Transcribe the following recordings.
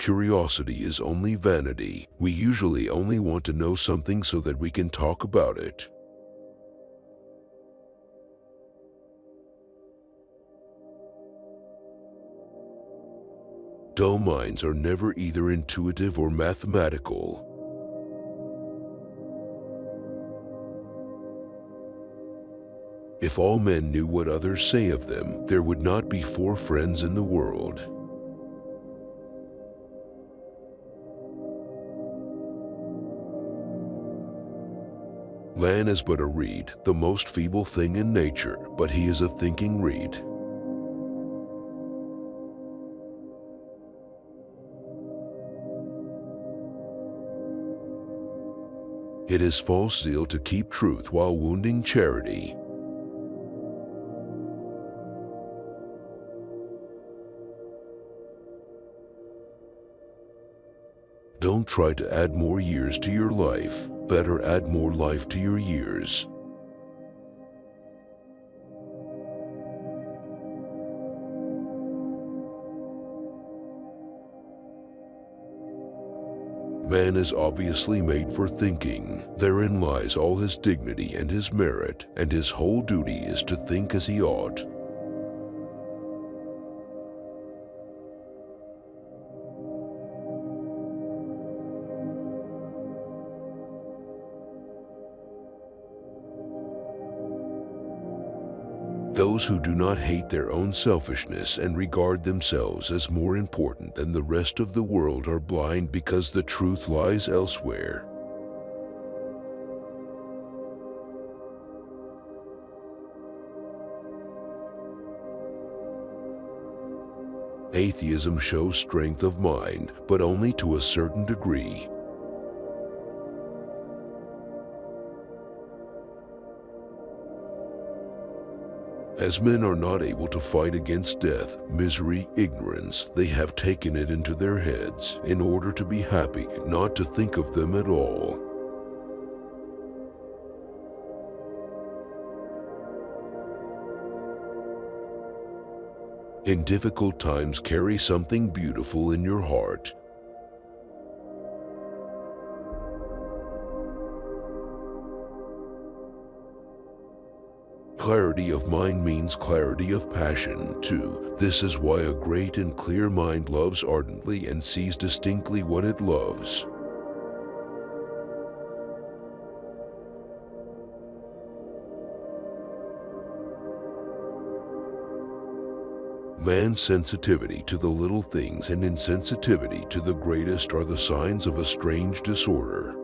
curiosity is only vanity. We usually only want to know something so that we can talk about it. Dull minds are never either intuitive or mathematical. If all men knew what others say of them, there would not be 4 friends in the world. Man is but a reed, the most feeble thing in nature, but he is a thinking reed. It is false zeal to keep truth while wounding charity. Don't try to add more years to your life. Better add more life to your years. Man is obviously made for thinking. Therein lies all his dignity and his merit, and his whole duty is to think as he ought. Those who do not hate their own selfishness and regard themselves as more important than the rest of the world are blind because the truth lies elsewhere. Atheism shows strength of mind, but only to a certain degree. As men are not able to fight against death, misery, ignorance, they have taken it into their heads, in order to be happy, not to think of them at all. In difficult times, carry something beautiful in your heart. Clarity of mind means clarity of passion, too. This is why a great and clear mind loves ardently and sees distinctly what it loves. Man's sensitivity to the little things and insensitivity to the greatest are the signs of a strange disorder.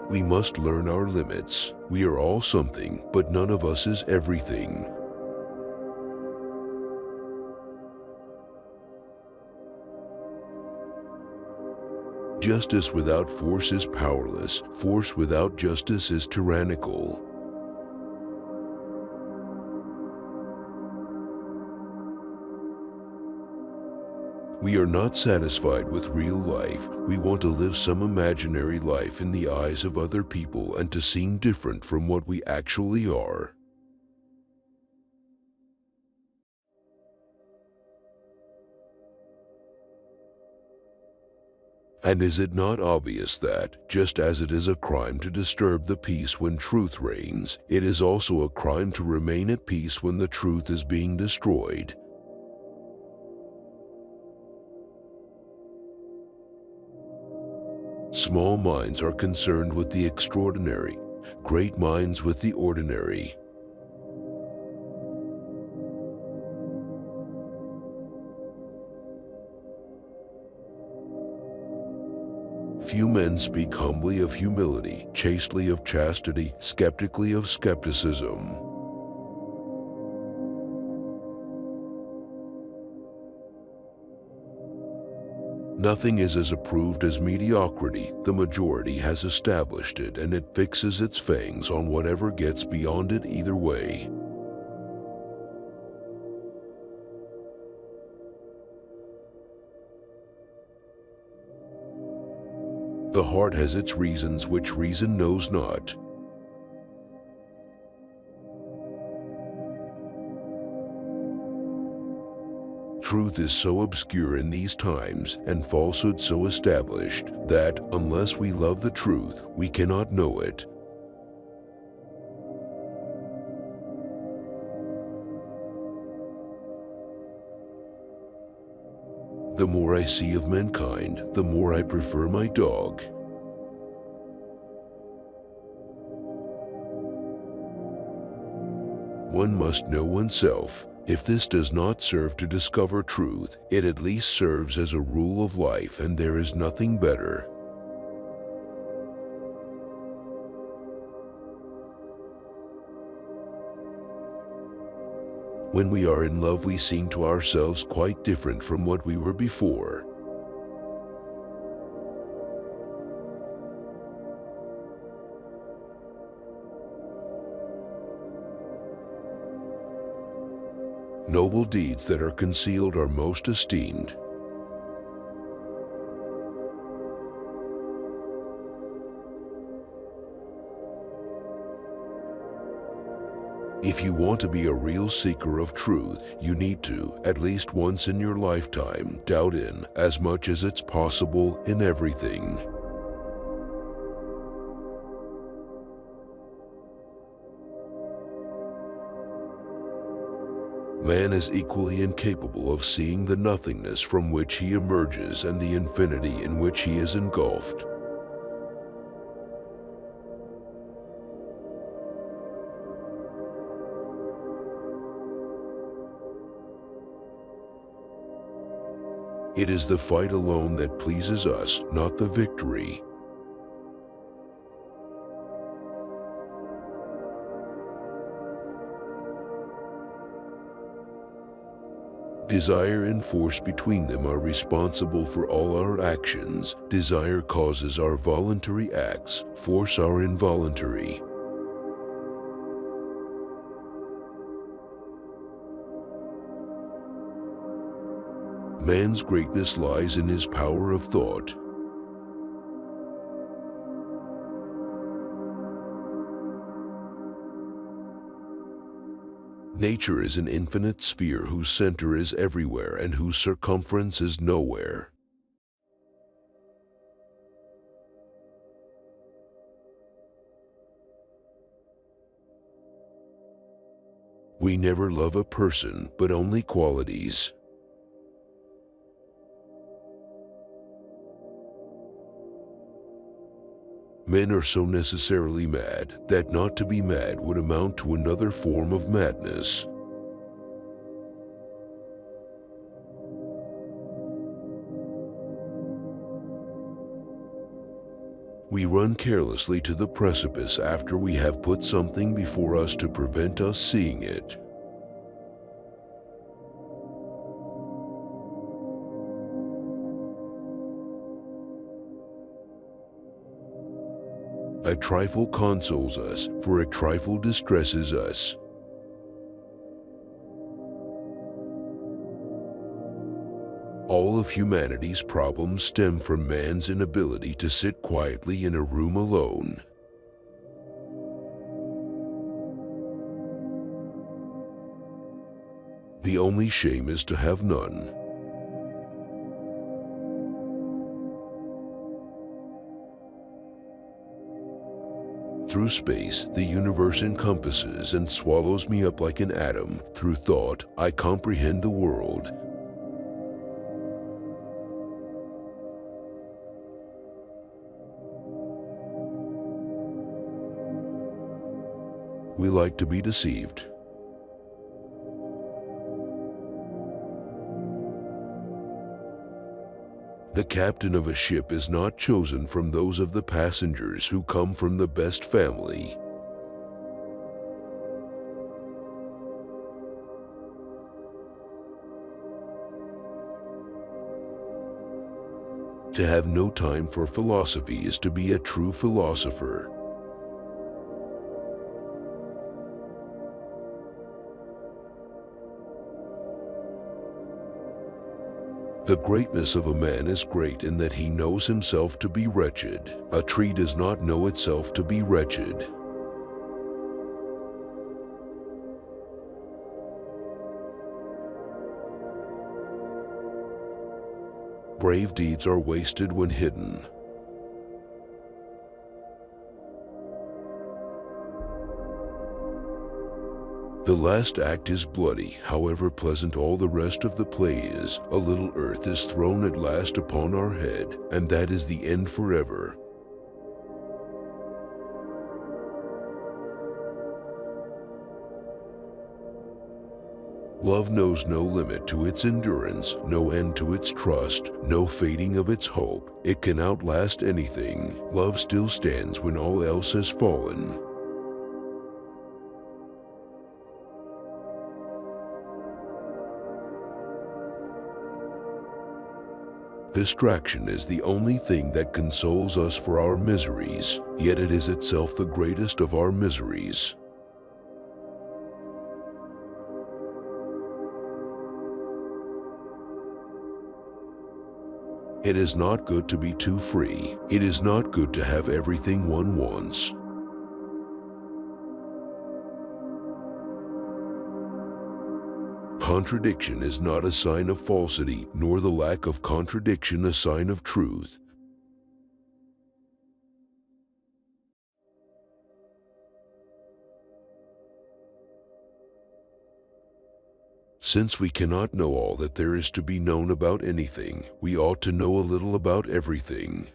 We must learn our limits. We are all something, but none of us is everything. Justice without force is powerless. Force without justice is tyrannical. We are not satisfied with real life. We want to live some imaginary life in the eyes of other people and to seem different from what we actually are. And is it not obvious that, just as it is a crime to disturb the peace when truth reigns, it is also a crime to remain at peace when the truth is being destroyed? Small minds are concerned with the extraordinary, great minds with the ordinary. Few men speak humbly of humility, chastely of chastity, skeptically of skepticism. Nothing is as approved as mediocrity. The majority has established it, and it fixes its fangs on whatever gets beyond it either way. The heart has its reasons which reason knows not. Truth is so obscure in these times and falsehood so established that unless we love the truth, we cannot know it. The more I see of mankind, the more I prefer my dog. One must know oneself. If this does not serve to discover truth, it at least serves as a rule of life, and there is nothing better. When we are in love, we seem to ourselves quite different from what we were before. Noble deeds that are concealed are most esteemed. If you want to be a real seeker of truth, you need to, at least once in your lifetime, doubt in, as much as it's possible, in everything. Man is equally incapable of seeing the nothingness from which he emerges and the infinity in which he is engulfed. It is the fight alone that pleases us, not the victory. Desire and force between them are responsible for all our actions. Desire causes our voluntary acts, force our involuntary. Man's greatness lies in his power of thought. Nature is an infinite sphere whose center is everywhere and whose circumference is nowhere. We never love a person, but only qualities. Men are so necessarily mad that not to be mad would amount to another form of madness. We run carelessly to the precipice after we have put something before us to prevent us seeing it. A trifle consoles us, for a trifle distresses us. All of humanity's problems stem from man's inability to sit quietly in a room alone. The only shame is to have none. Through space, the universe encompasses and swallows me up like an atom. Through thought, I comprehend the world. We like to be deceived. The captain of a ship is not chosen from those of the passengers who come from the best family. To have no time for philosophy is to be a true philosopher. The greatness of a man is great in that he knows himself to be wretched. A tree does not know itself to be wretched. Brave deeds are wasted when hidden. The last act is bloody, however pleasant all the rest of the play is. A little earth is thrown at last upon our head, and that is the end forever. Love knows no limit to its endurance, no end to its trust, no fading of its hope. It can outlast anything. Love still stands when all else has fallen. Distraction is the only thing that consoles us for our miseries, yet it is itself the greatest of our miseries. It is not good to be too free. It is not good to have everything one wants. Contradiction is not a sign of falsity, nor the lack of contradiction a sign of truth. Since we cannot know all that there is to be known about anything, we ought to know a little about everything.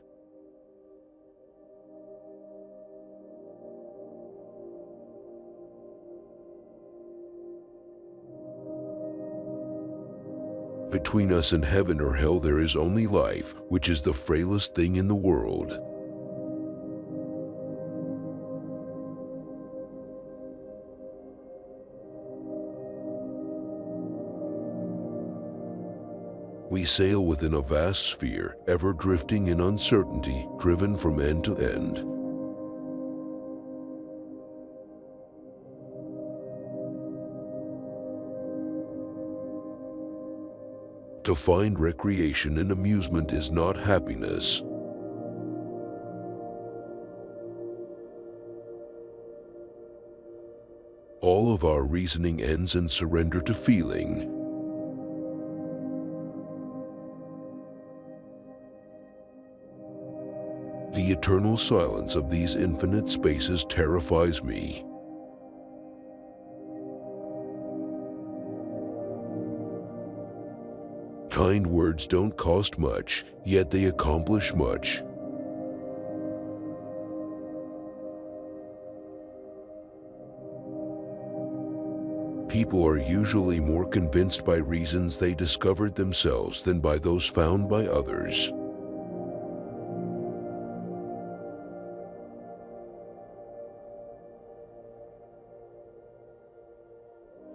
Between us and heaven or hell there is only life, which is the frailest thing in the world. We sail within a vast sphere, ever drifting in uncertainty, driven from end to end. To find recreation and amusement is not happiness. All of our reasoning ends in surrender to feeling. The eternal silence of these infinite spaces terrifies me. Kind words don't cost much, yet they accomplish much. People are usually more convinced by reasons they discovered themselves than by those found by others.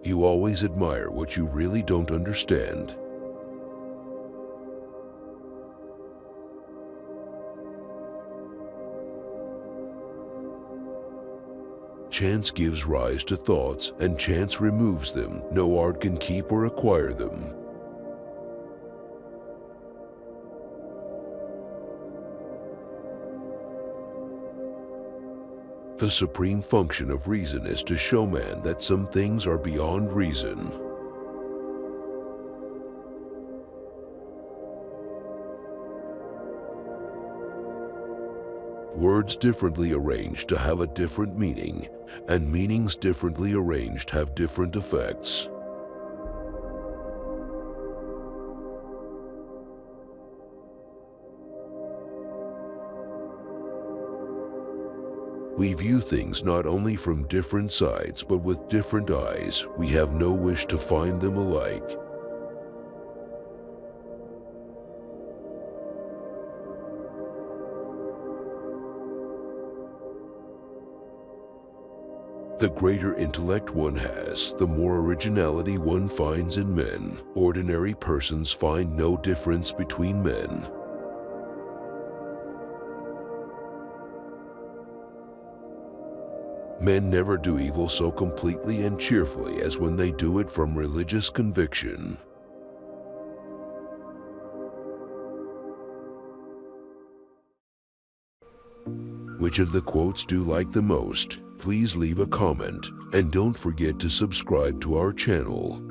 You always admire what you really don't understand. Chance gives rise to thoughts, and chance removes them. No art can keep or acquire them. The supreme function of reason is to show man that some things are beyond reason. Words differently arranged have a different meaning, and meanings differently arranged have different effects. We view things not only from different sides, but with different eyes. We have no wish to find them alike. The greater intellect one has, the more originality one finds in men. Ordinary persons find no difference between men. Men never do evil so completely and cheerfully as when they do it from religious conviction. Which of the quotes do you like the most? Please leave a comment, and don't forget to subscribe to our channel.